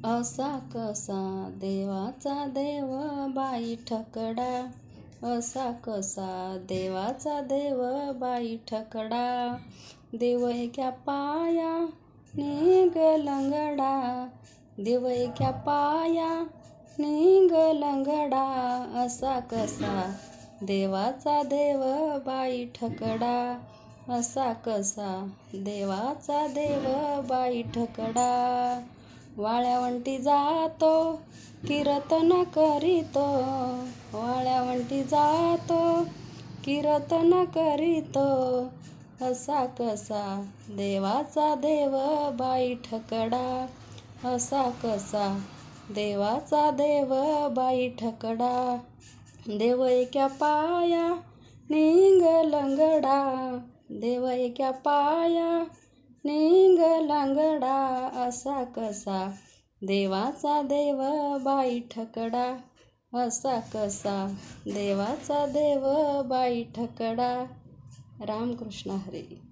असा कसा देवाचा देव बाई ठकडा, असा कसा देवाचा देव बाई ठकडा, देव एका पाया निघ लंगडा, देव एका पाया निघ लंगडा, असा कसा देवाचा देव बाई ठकडा, असा कसा देवाचा देव बाई ठकडा. वाळ्यावंटी जातो कीर्तन करीतो, वाळ्यावंटी जातो कीर्तन करीतो, असा कसा देवाचा देव बाई ठकडा, असा कसा देवाचा देव बाई ठकडा, देव एका पाया निघ लंगडा, देव एका पाया निघ लंगडा, असा कसा देवाचा देव बाई ठकडा, असा कसा देवाचा देव बाई ठकडा. रामकृष्ण हरी.